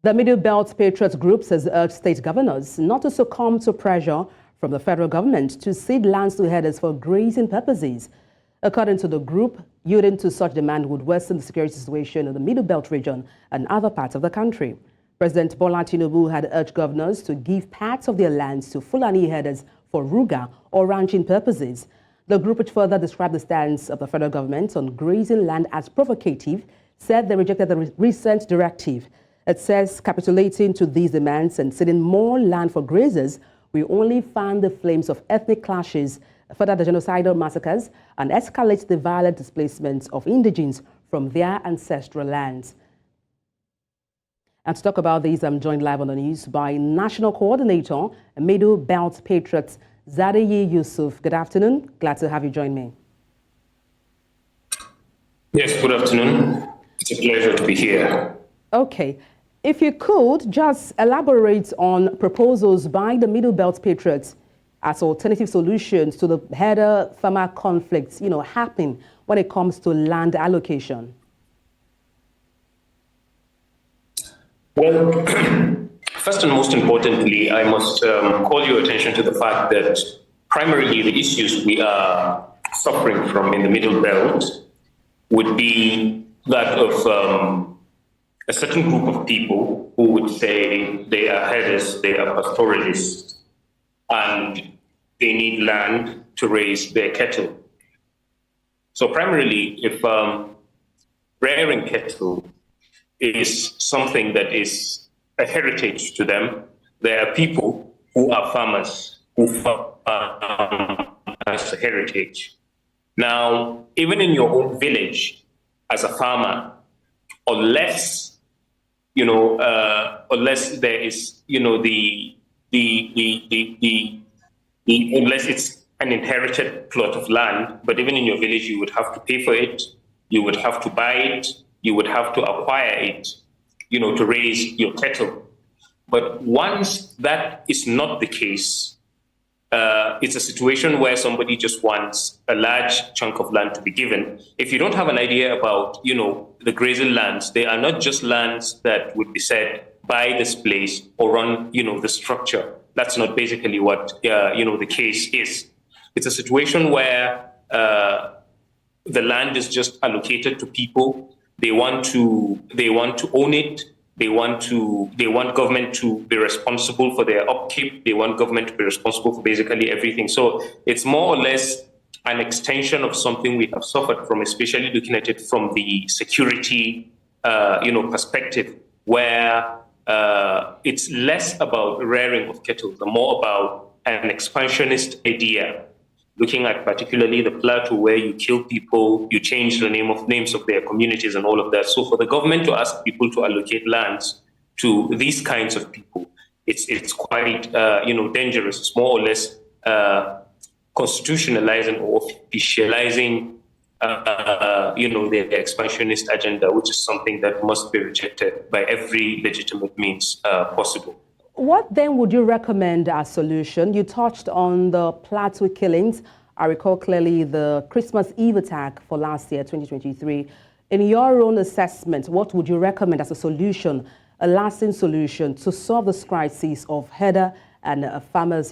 The Middle Belt Patriots group has urged state governors not to succumb to pressure from the federal government to cede lands to herders for grazing purposes. According to the group, yielding to such demand would worsen the security situation in the Middle Belt region and other parts of the country. President Bola Tinubu had urged governors to give parts of their lands to Fulani herders for RUGA or ranching purposes. The group, which further described the stance of the federal government on grazing land as provocative, said they rejected the recent directive. It says capitulating to these demands and ceding more land for grazers will only fan the flames of ethnic clashes, further the genocidal massacres, and escalate the violent displacement of indigenous from their ancestral lands. And to talk about this, I'm joined live on the news by National Coordinator, Middle Belt Patriots, Zade Yusuf. Good afternoon. Glad to have you join me. Yes, good afternoon. It's a pleasure to be here. Okay. If you could just elaborate on proposals by the Middle Belt Patriots as alternative solutions to the herder-farmer conflicts, happening when it comes to land allocation. Well, first and most importantly, I must call your attention to the fact that primarily the issues we are suffering from in the Middle Belt would be that of a certain group of people who would say they are herders, they are pastoralists, and they need land to raise their cattle. So primarily, if rearing cattle is something that is a heritage to them, there are people who are farmers who farm as a heritage. Now, even in your own village, as a farmer, unless there is, unless it's an inherited plot of land, but even in your village, you would have to pay for it, you would have to buy it, you would have to acquire it, to raise your cattle. But once that is not the case, it's a situation where somebody just wants a large chunk of land to be given. If you don't have an idea about, the grazing lands, they are not just lands that would be said, buy this place or run, the structure. That's not basically what, the case is. It's a situation where the land is just allocated to people. They want to own it. They want government to be responsible for their upkeep. They want government to be responsible for basically everything. So it's more or less an extension of something we have suffered from, especially looking at it from the security, perspective, where it's less about rearing of cattle, and more about an expansionist idea. Looking at particularly the plateau where you kill people, you change the names of their communities and all of that. So for the government to ask people to allocate lands to these kinds of people, it's quite dangerous. It's more or less constitutionalizing or officializing the expansionist agenda, which is something that must be rejected by every legitimate means possible. What then would you recommend as solution? You touched on the plateau killings. I recall clearly the Christmas Eve attack for last year, 2023. In your own assessment, what would you recommend as a solution, a lasting solution to solve this crisis of herder and farmers,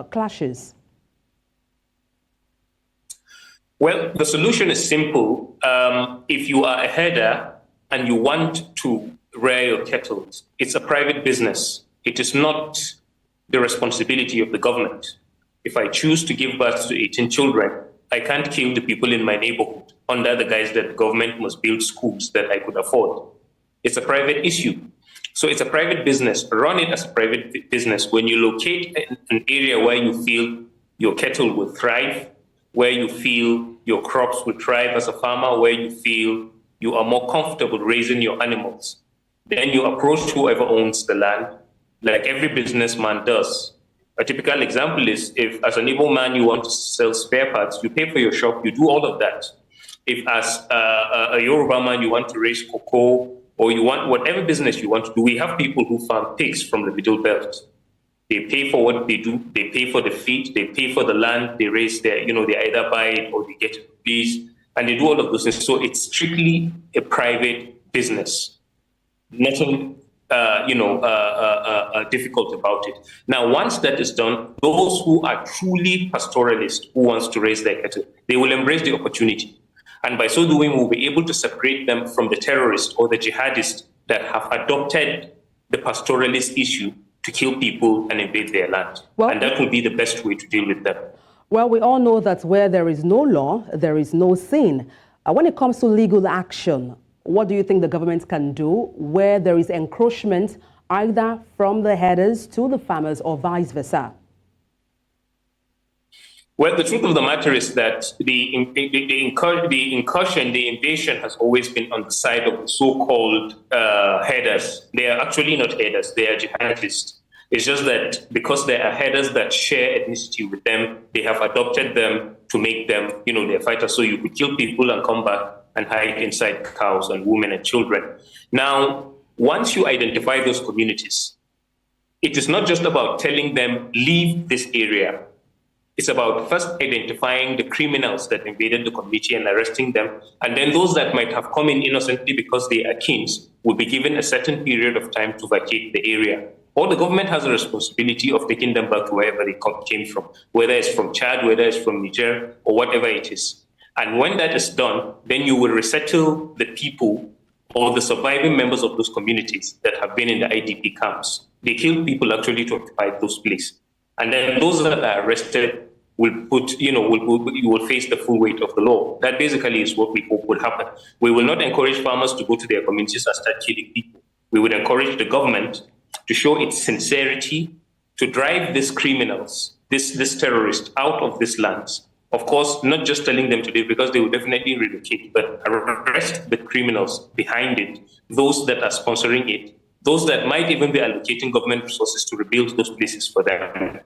clashes? Well, the solution is simple. If you are a herder and you want to rear your cattle, it's a private business. It is not the responsibility of the government. If I choose to give birth to 18 children, I can't kill the people in my neighborhood under the guise that the government must build schools that I could afford. It's a private issue. So it's a private business. Run it as a private business. When you locate an area where you feel your cattle will thrive, where you feel your crops will thrive as a farmer, where you feel you are more comfortable raising your animals, then you approach whoever owns the land, like every businessman does. A typical example is if as an Igbo man you want to sell spare parts, you pay for your shop, you do all of that. If as a Yoruba man you want to raise cocoa, or you want whatever business you want to do, we have people who farm pigs from the Middle Belt. They pay for what they do, they pay for the feed, they pay for the land, they raise their, they either buy it or they get it lease, and they do all of those things. So it's strictly a private business. Nothing difficult about it. Now, once that is done, those who are truly pastoralists, who wants to raise their cattle, they will embrace the opportunity. And by so doing, we'll be able to separate them from the terrorists or the jihadists that have adopted the pastoralist issue to kill people and invade their land. And that will be the best way to deal with them. Well, we all know that where there is no law, there is no sin. When it comes to legal action, what do you think the government can do where there is encroachment either from the herders to the farmers or vice versa? Well, the truth of the matter is that the incursion, the invasion has always been on the side of the so-called herders. They are actually not herders, they are jihadists. It's just that because there are herders that share ethnicity with them, they have adopted them to make them, their fighters. So you could kill people and come back and hide inside cows and women and children. Now, once you identify those communities, it is not just about telling them, leave this area. It's about first identifying the criminals that invaded the community and arresting them. And then those that might have come in innocently because they are kings will be given a certain period of time to vacate the area. Or the government has a responsibility of taking them back to wherever they came from, whether it's from Chad, whether it's from Niger, or whatever it is. And when that is done, then you will resettle the people or the surviving members of those communities that have been in the IDP camps. They killed people actually to occupy those places. And then those that are arrested will you will face the full weight of the law. That basically is what we hope will happen. We will not encourage farmers to go to their communities and start killing people. We would encourage the government to show its sincerity to drive these criminals, this terrorists out of these lands. Of course, not just telling them to leave because they will definitely relocate, but arrest the criminals behind it, those that are sponsoring it, those that might even be allocating government resources to rebuild those places for them.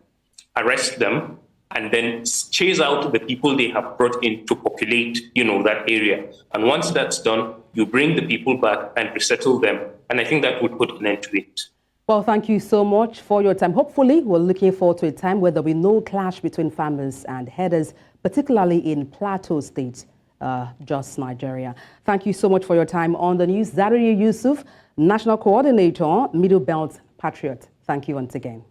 Arrest them and then chase out the people they have brought in to populate, that area. And once that's done, you bring the people back and resettle them. And I think that would put an end to it. Well, thank you so much for your time. Hopefully, we're looking forward to a time where there will be no clash between farmers and herders, particularly in Plateau State, just Nigeria. Thank you so much for your time on the news. Zariya Yusuf, National Coordinator, Middle Belt Patriots. Thank you once again.